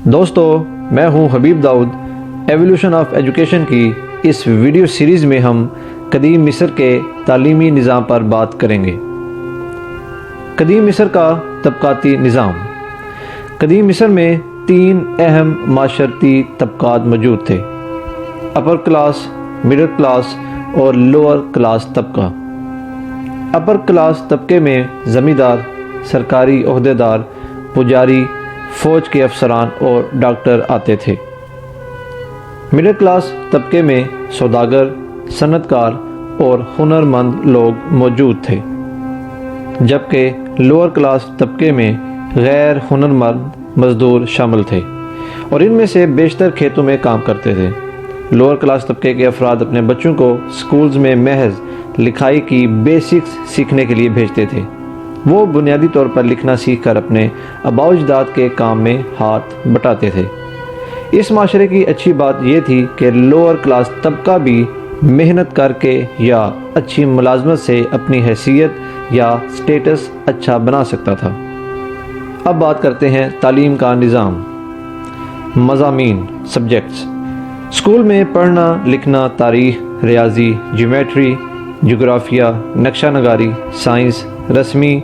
دوستو، میں ہوں حبیب داؤد۔ ایولیوشن آف ایجوکیشن کی اس ویڈیو سیریز میں ہم قدیم مصر کے تعلیمی نظام پر بات کریں گے۔ قدیم مصر کا طبقاتی نظام۔ قدیم مصر میں 3 اہم معاشرتی طبقات موجود تھے: اپر کلاس، مڈل کلاس اور لوور کلاس طبقہ۔ اپر کلاس طبقے میں زمیندار، سرکاری عہدیدار، پجاری، فوج کے افسران اور ڈاکٹر آتے تھے۔ مڈل کلاس طبقے میں سوداگر، صنعت کار اور ہنرمند لوگ موجود تھے، جبکہ لوور کلاس طبقے میں غیر ہنرمند مزدور شامل تھے اور ان میں سے بیشتر کھیتوں میں کام کرتے تھے۔ لوور کلاس طبقے کے افراد اپنے بچوں کو سکولز میں محض لکھائی کی بیسکس سیکھنے کے لیے بھیجتے تھے۔ وہ بنیادی طور پر لکھنا سیکھ کر اپنے آباء و اجداد کے کام میں ہاتھ بٹاتے تھے۔ اس معاشرے کی اچھی بات یہ تھی کہ لوور کلاس طبقہ بھی محنت کر کے یا اچھی ملازمت سے اپنی حیثیت یا سٹیٹس اچھا بنا سکتا تھا۔ اب بات کرتے ہیں تعلیم کا نظام۔ مضامین، سبجیکٹس۔ اسکول میں پڑھنا لکھنا، تاریخ، ریاضی، جیومیٹری، جغرافیہ، نقشہ نگاری، سائنس، رسمی،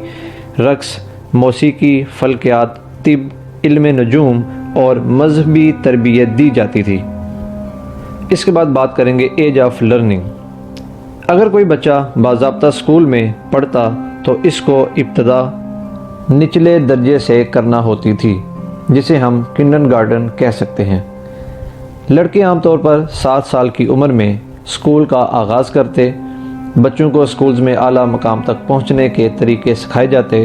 رقص، موسیقی، فلکیات، طب، علم نجوم اور مذہبی تربیت دی جاتی تھی۔ اس کے بعد بات کریں گے ایج آف لرننگ۔ اگر کوئی بچہ باضابطہ اسکول میں پڑھتا تو اس کو ابتدا نچلے درجے سے کرنا ہوتی تھی، جسے ہم کنڈرگارٹن کہہ سکتے ہیں۔ لڑکے عام طور پر 7 سال کی عمر میں اسکول کا آغاز کرتے۔ بچوں کو اسکولز میں اعلیٰ مقام تک پہنچنے کے طریقے سکھائے جاتے۔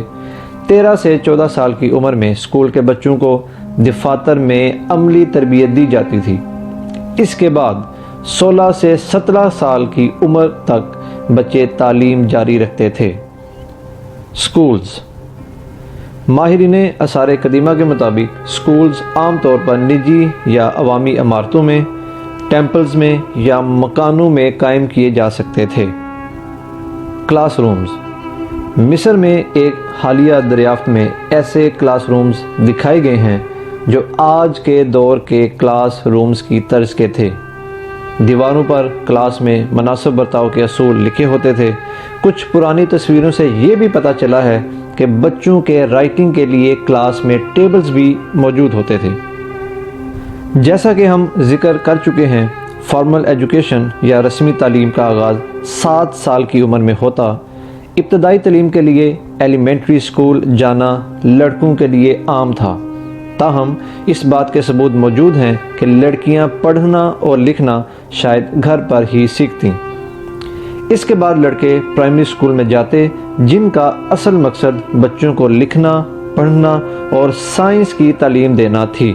13 سے 14 سال کی عمر میں اسکول کے بچوں کو دفاتر میں عملی تربیت دی جاتی تھی۔ اس کے بعد 16 سے 17 سال کی عمر تک بچے تعلیم جاری رکھتے تھے۔ اسکولز۔ ماہرین آثار قدیمہ کے مطابق اسکولز عام طور پر نجی یا عوامی عمارتوں میں، ٹیمپلز میں یا مکانوں میں قائم کیے جا سکتے تھے۔ Class rooms. مصر میں ایک حالیہ دریافت میں ایسے کلاس رومز دکھائے گئے ہیں جو آج کے دور کے کلاس رومز کی طرز کے تھے۔ دیواروں پر کلاس میں مناسب برتاؤ کے اصول لکھے ہوتے تھے۔ کچھ پرانی تصویروں سے یہ بھی پتہ چلا ہے کہ بچوں کے رائٹنگ کے لیے کلاس میں ٹیبلز بھی موجود ہوتے تھے۔ جیسا کہ ہم ذکر کر چکے ہیں، فارمل ایجوکیشن یا رسمی تعلیم کا آغاز 7 سال کی عمر میں ہوتا۔ ابتدائی تعلیم کے لیے ایلیمنٹری اسکول جانا لڑکوں کے لیے عام تھا، تاہم اس بات کے ثبوت موجود ہیں کہ لڑکیاں پڑھنا اور لکھنا شاید گھر پر ہی سیکھتیں۔ اس کے بعد لڑکے پرائمری اسکول میں جاتے، جن کا اصل مقصد بچوں کو لکھنا، پڑھنا اور سائنس کی تعلیم دینا تھی۔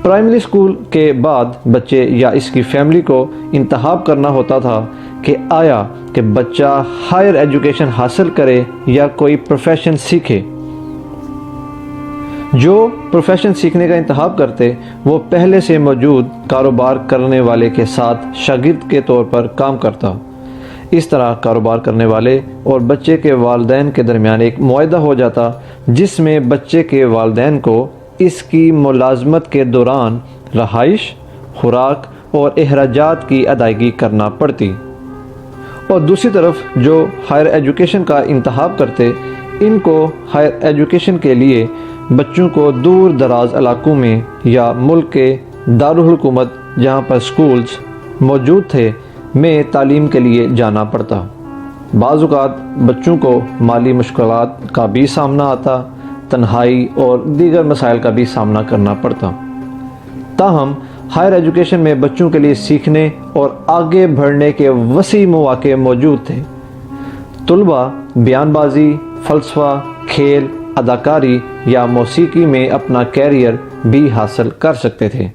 پرائمری اسکول کے بعد بچے یا اس کی فیملی کو انتخاب کرنا ہوتا تھا کہ آیا کہ بچہ ہائر ایجوکیشن حاصل کرے یا کوئی پروفیشن سیکھے۔ جو پروفیشن سیکھنے کا انتخاب کرتے وہ پہلے سے موجود کاروبار کرنے والے کے ساتھ شاگرد کے طور پر کام کرتا۔ اس طرح کاروبار کرنے والے اور بچے کے والدین کے درمیان ایک معاہدہ ہو جاتا، جس میں بچے کے والدین کو اس کی ملازمت کے دوران رہائش، خوراک اور اخراجات کی ادائیگی کرنا پڑتی، اور دوسری طرف جو ہائر ایجوکیشن کا انتخاب کرتے، ان کو ہائر ایجوکیشن کے لیے بچوں کو دور دراز علاقوں میں یا ملک کے دارالحکومت جہاں پر سکولز موجود تھے میں تعلیم کے لیے جانا پڑتا۔ بعض اوقات بچوں کو مالی مشکلات کا بھی سامنا آتا، تنہائی اور دیگر مسائل کا بھی سامنا کرنا پڑتا۔ تاہم ہائر ایجوکیشن میں بچوں کے لیے سیکھنے اور آگے بڑھنے کے وسیع مواقع موجود تھے۔ طلباء بیان بازی، فلسفہ، کھیل، اداکاری یا موسیقی میں اپنا کیریئر بھی حاصل کر سکتے تھے۔